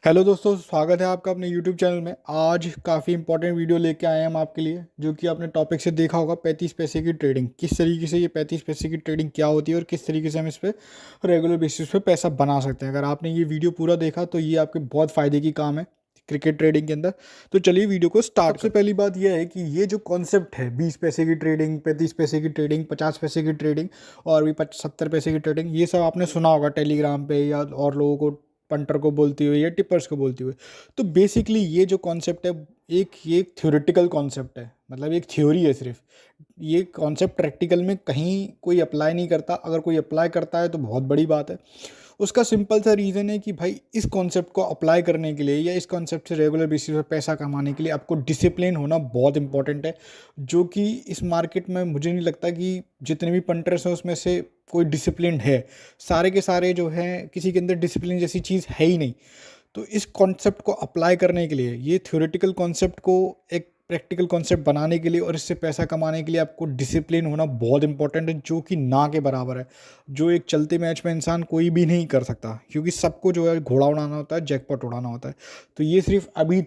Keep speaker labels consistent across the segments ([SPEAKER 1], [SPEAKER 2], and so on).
[SPEAKER 1] Hello दोस्तों, स्वागत है आपका अपने यूट्यूब चैनल में। आज काफ़ी इंपॉर्टेंट वीडियो लेके आए हैं हम आपके लिए, जो कि आपने टॉपिक से देखा होगा 35 पैसे की ट्रेडिंग। किस तरीके से ये 35 पैसे की ट्रेडिंग क्या होती है और किस तरीके से हम इस पर रेगुलर बेसिस पे पैसा बना सकते हैं। अगर आपने ये वीडियो पूरा देखा तो ये आपके बहुत फ़ायदे की काम है क्रिकेट ट्रेडिंग के अंदर। तो चलिए वीडियो को स्टार्ट। सबसे पहली बात यह है कि ये जो कॉन्सेप्ट है 20 पैसे की ट्रेडिंग, 35 पैसे की ट्रेडिंग, 50 पैसे की ट्रेडिंग और भी 70 पैसे की ट्रेडिंग, ये सब आपने सुना होगा टेलीग्राम पे या और लोगों को, पंटर को बोलती हुई या टिपर्स को बोलती हुई। तो बेसिकली ये जो कॉन्सेप्ट है ये थ्योरेटिकल कॉन्सेप्ट है, मतलब एक थ्योरी है सिर्फ। ये कॉन्सेप्ट प्रैक्टिकल में कहीं कोई अप्लाई नहीं करता। अगर कोई अप्लाई करता है तो बहुत बड़ी बात है। उसका सिंपल सा रीज़न है कि भाई इस कॉन्सेप्ट को अप्लाई करने के लिए या इस कॉन्सेप्ट से रेगुलर बेसिस पर पैसा कमाने के लिए आपको डिसिप्लिन होना बहुत इंपॉर्टेंट है, जो कि इस मार्केट में मुझे नहीं लगता कि जितने भी पंटर्स हैं उसमें से कोई डिसिप्लिन है। सारे के सारे जो हैं, किसी के अंदर डिसिप्लिन जैसी चीज़ है ही नहीं। तो इस कॉन्सेप्ट को अप्लाई करने के लिए, ये थ्योरेटिकल कॉन्सेप्ट को एक प्रैक्टिकल कॉन्सेप्ट बनाने के लिए और इससे पैसा कमाने के लिए आपको डिसिप्लिन होना बहुत इंपॉर्टेंट है, जो कि ना के बराबर है। जो एक चलते मैच में इंसान कोई भी नहीं कर सकता, क्योंकि सबको जो है घोड़ा उड़ाना होता है, जैकपॉट उड़ाना होता है। तो ये सिर्फ अभी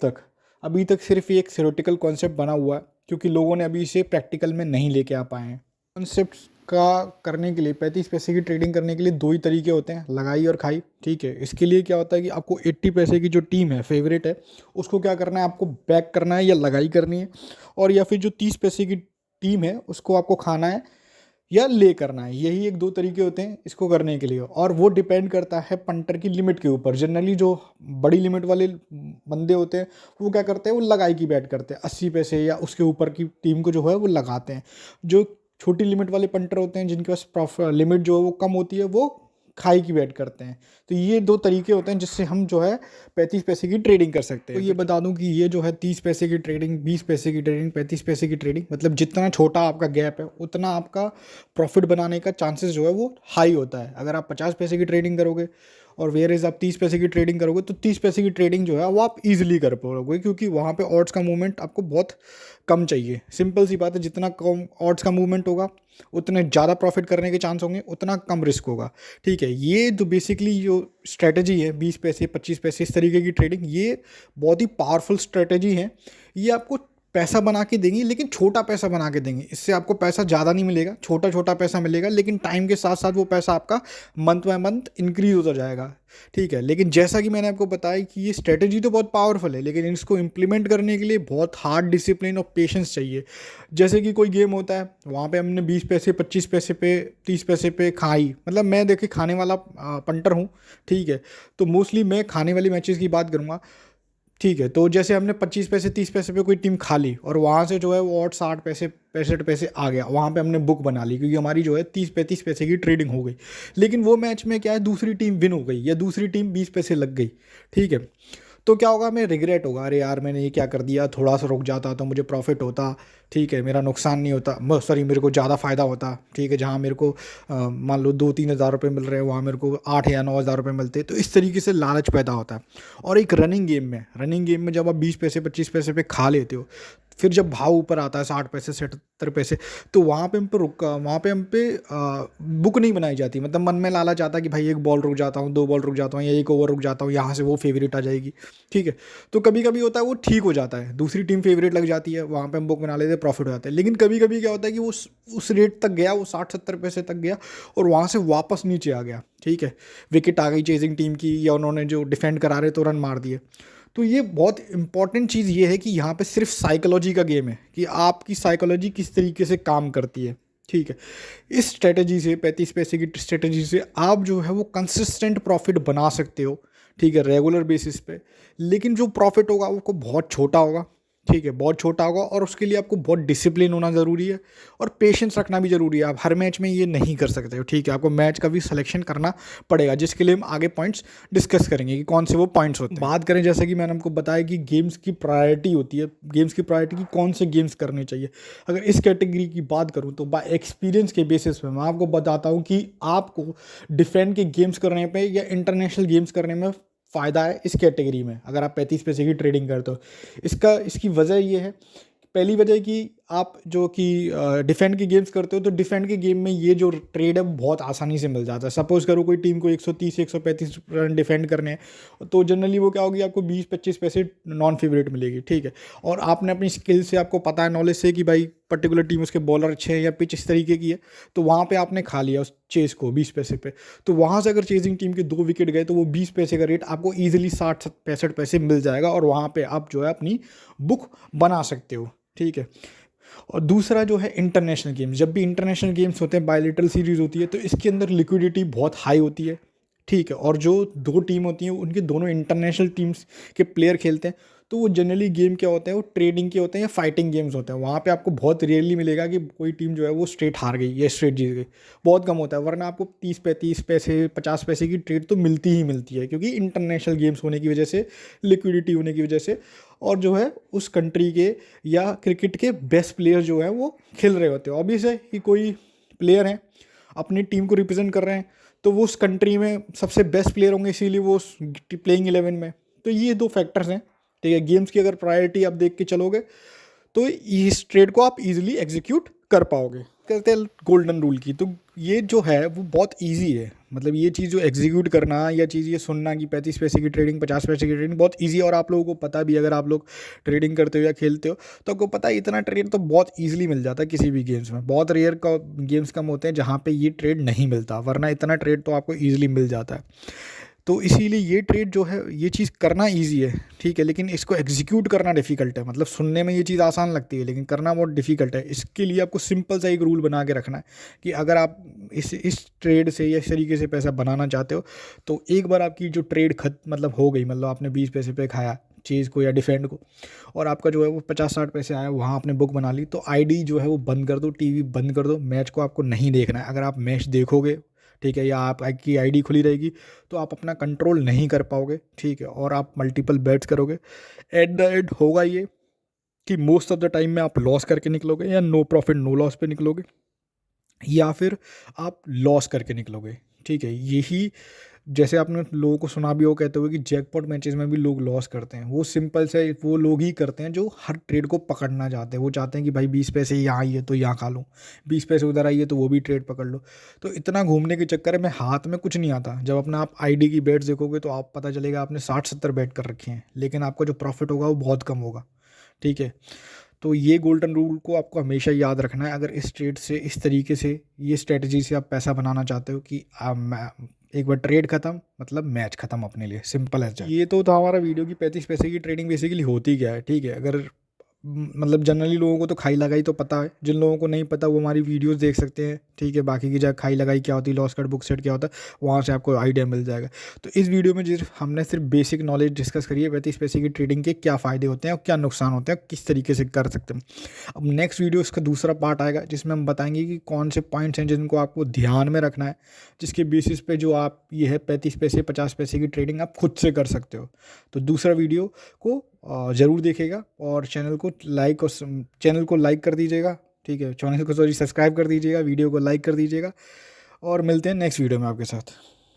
[SPEAKER 1] तक सिर्फ ये एक थ्योरेटिकल कॉन्सेप्ट बना हुआ है, क्योंकि लोगों ने अभी इसे प्रैक्टिकल में नहीं लेके आ पाए हैं। कॉन्सेप्ट का करने के लिए, 35 पैसे की ट्रेडिंग करने के लिए दो ही तरीके होते हैं, लगाई और खाई। ठीक है, इसके लिए क्या होता है कि आपको 80 पैसे की जो टीम है, फेवरेट है, उसको क्या करना है, आपको बैक करना है या लगाई करनी है। और या फिर जो 30 पैसे की टीम है उसको आपको खाना है या ले करना है। यही एक दो तरीके होते हैं इसको करने के लिए, और वो डिपेंड करता है पंटर की लिमिट के ऊपर। जनरली जो बड़ी लिमिट वाले बंदे होते हैं वो क्या करते हैं, वो लगाई की बैट करते हैं, 80 पैसे या उसके ऊपर की टीम को जो है वो लगाते हैं। जो छोटी लिमिट वाले पंटर होते हैं, जिनके पास लिमिट जो है वो कम होती है, वो खाई की बैट करते हैं। तो ये दो तरीके होते हैं जिससे हम जो है 35 पैसे की ट्रेडिंग कर सकते हैं। तो ये बता दूं कि ये जो है 30 पैसे की ट्रेडिंग, 20 पैसे की ट्रेडिंग, 35 पैसे की ट्रेडिंग, मतलब जितना छोटा आपका गैप है उतना आपका प्रॉफिट बनाने का चांसेस जो है वो हाई होता है। अगर आप 50 पैसे की ट्रेडिंग करोगे और वेयर इज आप 30 पैसे की ट्रेडिंग करोगे, तो 30 पैसे की ट्रेडिंग जो है वो आप इजीली कर पाओगे, क्योंकि वहाँ पे ऑड्स का मूवमेंट आपको बहुत कम चाहिए। सिंपल सी बात है, जितना कम ऑड्स का मूवमेंट होगा उतने ज़्यादा प्रॉफिट करने के चांस होंगे, उतना कम रिस्क होगा। ठीक है, ये तो बेसिकली जो स्ट्रेटजी है 20 पैसे 25 पैसे इस तरीके की ट्रेडिंग, ये बहुत ही पावरफुल स्ट्रेटजी है। ये आपको पैसा बना के देंगी, लेकिन छोटा पैसा बना के देंगे। इससे आपको पैसा ज़्यादा नहीं मिलेगा, छोटा छोटा पैसा मिलेगा, लेकिन टाइम के साथ साथ वो पैसा आपका मंथ बाय मंथ इंक्रीज होता जाएगा। ठीक है, लेकिन जैसा कि मैंने आपको बताया कि ये स्ट्रेटजी तो बहुत पावरफुल है, लेकिन इसको इम्प्लीमेंट करने के लिए बहुत हार्ड डिसिप्लिन और पेशेंस चाहिए। जैसे कि कोई गेम होता है, वहाँ पे हमने 20 पैसे 25 पैसे पे 30 पैसे पे खाई, मतलब मैं देखिए खाने वाला पंटर हूँ। ठीक है, तो मोस्टली मैं खाने वाली मैचेस की बात करूँगा। ठीक है, तो जैसे हमने 25 पैसे 30 पैसे पे कोई टीम खा ली और वहाँ से जो है वो और 60 पैसे 65 पैसे आ गया, वहाँ पे हमने बुक बना ली, क्योंकि हमारी जो है 30 35 पैसे की ट्रेडिंग हो गई। लेकिन वो मैच में क्या है, दूसरी टीम विन हो गई या दूसरी टीम 20 पैसे लग गई। ठीक है, तो क्या होगा, हमें रिग्रेट होगा, अरे यार मैंने ये क्या कर दिया, थोड़ा सा रुक जाता तो मुझे प्रॉफिट होता। ठीक है, मेरा नुकसान नहीं होता, सॉरी मेरे को ज़्यादा फ़ायदा होता। ठीक है, जहाँ मेरे को मान लो 2-3 हज़ार रुपये मिल रहे हैं, वहाँ मेरे को 8 या 9 हज़ार रुपये मिलते, तो इस तरीके से लालच पैदा होता है। और एक रनिंग गेम में जब आप 20 पैसे 25 पैसे पे खा लेते हो, फिर जब भाव ऊपर आता है 60 पैसे 70 पैसे, तो वहाँ पे हम पे बुक नहीं बनाई जाती। मतलब मन में लालच आता है कि भाई एक बॉल रुक जाता हूँ, 2 बॉल रुक जाता हूँ या एक ओवर रुक जाता हूँ, यहाँ से वो फेवरेट आ जाएगी। ठीक है, तो कभी कभी होता है वो ठीक हो जाता है, दूसरी टीम फेवरेट लग जाती है, वहाँ पे हम बुक बना लेते हैं, प्रॉफिट हो जाता है। लेकिन कभी कभी क्या होता है कि वो उस रेट तक गया, वो 60-70 पैसे तक गया और वहाँ से वापस नीचे आ गया। ठीक है, विकेट आ गई चेजिंग टीम की, या उन्होंने जो डिफेंड करा रहे तो रन मार दिए। तो ये बहुत इंपॉर्टेंट चीज़ ये है कि यहाँ पे सिर्फ साइकोलॉजी का गेम है, कि आपकी साइकोलॉजी किस तरीके से काम करती है। ठीक है, इस स्ट्रेटजी से, 35 पैसे की स्ट्रेटजी से आप जो है वो कंसिस्टेंट प्रॉफिट बना सकते हो। ठीक है, रेगुलर बेसिस पे। लेकिन जो प्रॉफिट होगा वो बहुत छोटा होगा। ठीक है, बहुत छोटा होगा, और उसके लिए आपको बहुत डिसिप्लिन होना ज़रूरी है और पेशेंस रखना भी ज़रूरी है। आप हर मैच में ये नहीं कर सकते हो। ठीक है, आपको मैच का भी सिलेक्शन करना पड़ेगा, जिसके लिए हम आगे पॉइंट्स डिस्कस करेंगे कि कौन से वो पॉइंट्स होते हैं। बात करें, जैसे कि मैंने आपको बताया कि गेम्स की प्रायोरिटी होती है, गेम्स की प्रायोरिटी की कौन से गेम्स करने चाहिए। अगर इस कैटेगरी की बात करूँ तो बाय एक्सपीरियंस के बेसिस पे मैं आपको बताता हूँ कि आपको डिफेंड के गेम्स करने पे या इंटरनेशनल गेम्स करने में फ़ायदा है इस कैटेगरी में, अगर आप 35 पैसे की ट्रेडिंग करते हो। इसकी वजह ये है, पहली वजह कि आप जो कि डिफेंड के गेम्स करते हो तो डिफेंड के गेम में ये जो ट्रेड है वो बहुत आसानी से मिल जाता है। सपोज करो कोई टीम को 130 135 रन डिफेंड करने हैं तो जनरली वो क्या होगी, आपको 20-25 पैसे नॉन फेवरेट मिलेगी, ठीक है। और आपने अपनी स्किल से, आपको पता है नॉलेज से कि भाई पर्टिकुलर टीम उसके बॉलर अच्छे हैं या पिच इस तरीके की है, तो वहाँ पे आपने खा लिया उस चेस को 20 पैसे पे। तो वहाँ से अगर चेजिंग टीम के 2 विकेट गए तो वो 20 पैसे का रेट आपको ईजिली 60-65 पैसे मिल जाएगा और वहाँ पे आप जो है अपनी बुक बना सकते हो, ठीक है। और दूसरा जो है इंटरनेशनल गेम्स, जब भी इंटरनेशनल गेम्स होते हैं, बायलैटरल सीरीज होती है, तो इसके अंदर लिक्विडिटी बहुत हाई होती है, ठीक है। और जो 2 टीम होती हैं उनके दोनों इंटरनेशनल टीम्स के प्लेयर खेलते हैं, तो वो जनरली गेम क्या होते हैं, वो ट्रेडिंग के होते हैं या फाइटिंग गेम्स होते हैं। वहाँ पे आपको बहुत रेयरली मिलेगा कि कोई टीम जो है वो स्ट्रेट हार गई या स्ट्रेट जीत गई, बहुत कम होता है। वरना आपको 30-35 पैसे 50 पैसे की ट्रेड तो मिलती ही मिलती है, क्योंकि इंटरनेशनल गेम्स होने की वजह से, लिक्विडिटी होने की वजह से, और जो है उस कंट्री के या क्रिकेट के बेस्ट प्लेयर जो हैं वो खेल रहे होते हैं। ऑब्वियस है कि कोई प्लेयर हैं अपनी टीम को रिप्रेजेंट कर रहे हैं तो वो उस कंट्री में सबसे बेस्ट प्लेयर होंगे, इसीलिए वो उस प्लेइंग 11 में। तो ये 2 फैक्टर्स हैं, ठीक है। गेम्स की अगर प्रायोरिटी आप देख के चलोगे तो इस ट्रेड को आप इजीली एग्जीक्यूट कर पाओगे। कहते हैं गोल्डन रूल की, तो ये जो है वो बहुत इजी है। मतलब ये चीज़ जो एग्जीक्यूट करना या चीज़ ये सुनना कि 35 पैसे की ट्रेडिंग 50 पैसे की ट्रेडिंग बहुत इजी है, और आप लोगों को पता भी, अगर आप लोग ट्रेडिंग करते हो या खेलते हो तो आपको पता है इतना ट्रेड तो बहुत ईजिली मिल जाता है किसी भी गेम्स में। बहुत रेयर का गेम्स कम होते हैं जहाँ पे ये ट्रेड नहीं मिलता, वरना इतना ट्रेड तो आपको ईजिली मिल जाता है। तो इसीलिए ये ट्रेड जो है, ये चीज़ करना इजी है, ठीक है, लेकिन इसको एग्जीक्यूट करना डिफ़िकल्ट है। मतलब सुनने में ये चीज़ आसान लगती है लेकिन करना बहुत डिफ़िकल्ट है। इसके लिए आपको सिंपल सा एक रूल बना के रखना है कि अगर आप इस ट्रेड से या इस तरीके से पैसा बनाना चाहते हो, तो एक बार आपकी जो ट्रेड मतलब हो गई, मतलब आपने 20 पैसे पे खाया चीज़ को या डिफेंड को, और आपका जो है वो 50-60 पैसे आया, वहाँ आपने बुक बना ली, तो आईडी जो है वो बंद कर दो, टीवी बंद कर दो, मैच को आपको नहीं देखना है। अगर आप मैच देखोगे, ठीक है, या आपकी आईडी खुली रहेगी तो आप अपना कंट्रोल नहीं कर पाओगे, ठीक है, और आप मल्टीपल बेट्स करोगे। एट द एंड होगा ये कि मोस्ट ऑफ द टाइम में आप लॉस करके निकलोगे, या नो प्रॉफिट नो लॉस पे निकलोगे, या फिर आप लॉस करके निकलोगे, ठीक है। यही, जैसे आपने लोगों को सुना भी हो, कहते हुए कि जैकपॉट मैचेस में भी लोग लॉस करते हैं, वो सिंपल से वो लोग ही करते हैं जो हर ट्रेड को पकड़ना चाहते हैं। वो चाहते हैं कि भाई 20 पैसे यहाँ आई है तो यहाँ खा लूँ, 20 पैसे उधर आई है तो वो भी ट्रेड पकड़ लो। तो इतना घूमने के चक्कर में हाथ में कुछ नहीं आता। जब अपना आप आईडी की बेट्स देखोगे तो आप पता चलेगा आपने 60-70 बेट कर रखे हैं, लेकिन आपका जो प्रॉफिट होगा वो बहुत कम होगा, ठीक है। तो ये गोल्डन रूल को आपको हमेशा याद रखना है अगर इस ट्रेड से, इस तरीके से, ये स्ट्रेटजी से आप पैसा बनाना चाहते हो कि एक बार ट्रेड खत्म मतलब मैच खत्म अपने लिए, सिंपल एज दैट। ये तो था हमारा वीडियो की 35 पैसे की ट्रेडिंग बेसिकली होती क्या है, ठीक है। अगर मतलब जनरली लोगों को तो खाई लगाई तो पता है, जिन लोगों को नहीं पता वो हमारी वीडियोस देख सकते हैं, ठीक है। बाकी की जगह खाई लगाई क्या होती है, लॉस कट बुक सेट क्या होता है, वहाँ से आपको आइडिया मिल जाएगा। तो इस वीडियो में हमने सिर्फ बेसिक नॉलेज डिस्कस करी है, 35 पैसे की ट्रेडिंग के क्या फ़ायदे होते हैं और क्या नुकसान होते हैं, किस तरीके से कर सकते हैं। अब नेक्स्ट वीडियो इसका दूसरा पार्ट आएगा जिसमें हम बताएंगे कि कौन से पॉइंट्स हैं जिनको आपको ध्यान में रखना है, जिसके बेसिस पे जो आप ये है 35 पैसे 50 पैसे की ट्रेडिंग आप खुद से कर सकते हो। तो दूसरा वीडियो को ज़रूर देखेगा, और चैनल को लाइक कर दीजिएगा, ठीक है, चैनल को सॉरी सब्सक्राइब कर दीजिएगा, वीडियो को लाइक कर दीजिएगा, और मिलते हैं नेक्स्ट वीडियो में आपके साथ।